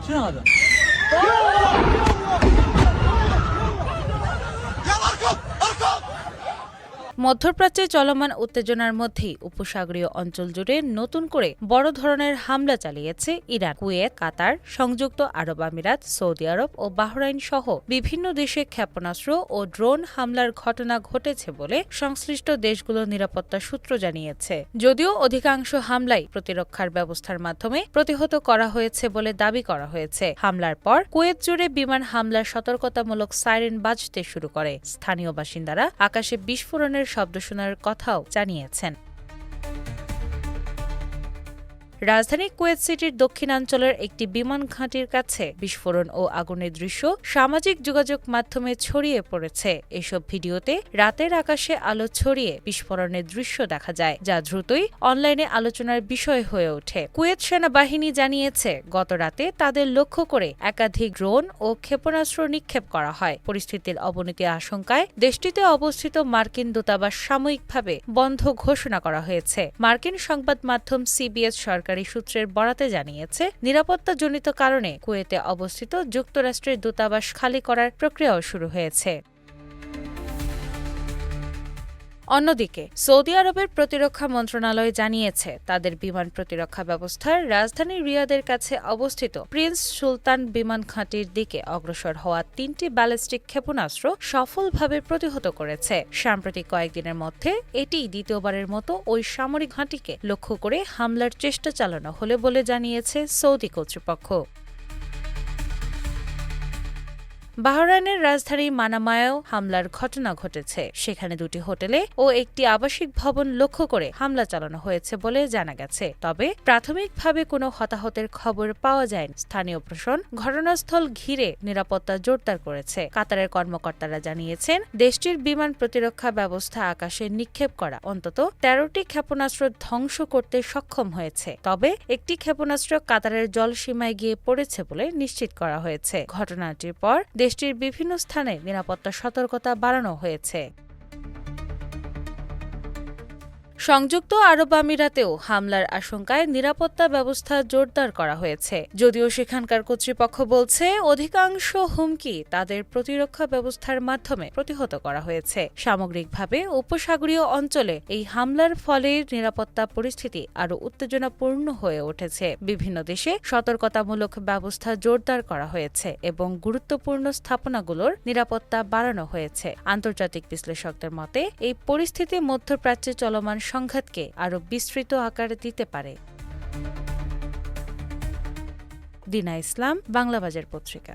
지나가자. মধ্যপ্রাচ্যে চলমান উত্তেজনার মধ্যেই উপসাগরীয় অঞ্চল জুড়ে নতুন করে বড় ধরনের হামলা চালিয়েছে ইরান। কুয়েত, কাতার, সংযুক্ত আরব আমিরাত, সৌদি আরব ও বাহরাইন সহ বিভিন্ন দেশে ক্ষেপণাস্ত্র ও ড্রোন হামলার ঘটনা ঘটেছে বলে সংশ্লিষ্ট দেশগুলোর নিরাপত্তা সূত্র জানিয়েছে। যদিও অধিকাংশ হামলাই প্রতিরক্ষার ব্যবস্থার মাধ্যমে প্রতিহত করা হয়েছে বলে দাবি করা হয়েছে। হামলার পর কুয়েত জুড়ে বিমান হামলার সতর্কতামূলক সাইরেন বাজতে শুরু করে। স্থানীয় বাসিন্দারা আকাশে বিস্ফোরণের শব্দ শোনার কথাও জানিয়েছেন। রাজধানী কুয়েত সিটির দক্ষিণাঞ্চলের একটি বিমান ঘাঁটির কাছে বিস্ফোরণ ও আগুনের দৃশ্য সামাজিক যোগাযোগ মাধ্যমে ছড়িয়ে পড়েছে। এসব ভিডিওতে রাতের আকাশে আলো ছড়িয়ে বিস্ফোরণের দৃশ্য দেখা যায়, যা দ্রুতই অনলাইনে আলোচনার বিষয় হয়ে ওঠে। কুয়েত সেনাবাহিনী জানিয়েছে, গত রাতে তাদের লক্ষ্য করে একাধিক ড্রোন ও ক্ষেপণাস্ত্র নিক্ষেপ করা হয়। পরিস্থিতির অবনতির আশঙ্কায় দেশটিতে অবস্থিত মার্কিন দূতাবাস সাময়িকভাবে বন্ধ ঘোষণা করা হয়েছে। মার্কিন সংবাদ মাধ্যম সিবিএস সরকারি সূত্রের বরাতে জানিয়েছে, নিরাপত্তাজনিত কারণে কুয়েতে অবস্থিত যুক্তরাষ্ট্রের দূতাবাস খালি করার প্রক্রিয়াও শুরু হয়েছে। অন্যদিকে সৌদি আরবের প্রতিরক্ষা মন্ত্রণালয় জানিয়েছে, তাদের বিমান প্রতিরক্ষা ব্যবস্থার রাজধানী রিয়াদের কাছে অবস্থিত প্রিন্স সুলতান বিমান ঘাঁটির দিকে অগ্রসর হওয়া 3টি ব্যালিস্টিক ক্ষেপণাস্ত্র সফলভাবে প্রতিহত করেছে। সাম্প্রতিক কয়েকদিনের মধ্যে এটি দ্বিতীয়বারের মতো ওই সামরিক ঘাঁটিকে লক্ষ্য করে হামলার চেষ্টা চালানো হলে বলে জানিয়েছে সৌদি কর্তৃপক্ষ। বাহরাইনের রাজধানী মানামায়ও হামলার ঘটনা ঘটেছে। সেখানে 2টি হোটেলে ও একটি আবাসিক ভবন লক্ষ্য করে হামলা চালানো হয়েছে বলে জানা গেছে। তবে প্রাথমিকভাবে কোনো হতাহতের খবর পাওয়া যায়নি। স্থানীয় প্রশাসন ঘটনাস্থল ঘিরে নিরাপত্তা জোরদার করেছে। কাতারের কর্মকর্তারা জানিয়েছেন, দেশটির বিমান প্রতিরক্ষা ব্যবস্থা আকাশে নিক্ষেপ করা অন্তত 13টি ক্ষেপণাস্ত্র ধ্বংস করতে সক্ষম হয়েছে। তবে একটি ক্ষেপণাস্ত্র কাতারের জলসীমায় গিয়ে পড়েছে বলে নিশ্চিত করা হয়েছে। ঘটনাটির পর দেশটির বিভিন্ন স্থানে নিরাপত্তা সতর্কতা বাড়ানো হয়েছে। সংযুক্ত আরব আমিরাতেও হামলার আশঙ্কায় নিরাপত্তা ব্যবস্থা জোরদার করা হয়েছে। যদিও সেখানকার কর্তৃপক্ষ বলছে, অধিকাংশ হুমকি তাদের প্রতিরক্ষা ব্যবস্থার মাধ্যমে প্রতিহত করা হয়েছে। সামগ্রিকভাবে উপসাগরীয় অঞ্চলে এই হামলার ফলে নিরাপত্তা পরিস্থিতি আরও উত্তেজনাপূর্ণ হয়ে উঠেছে। বিভিন্ন দেশে সতর্কতামূলক ব্যবস্থা জোরদার করা হয়েছে এবং গুরুত্বপূর্ণ স্থাপনাগুলোর নিরাপত্তা বাড়ানো হয়েছে। আন্তর্জাতিক বিশ্লেষকদের মতে, এই পরিস্থিতি মধ্যপ্রাচ্যে চলমান সংঘাতকে আরও বিস্তৃত আকার দিতে পারে। দিনা ইসলাম, বাংলাবাজার পত্রিকা।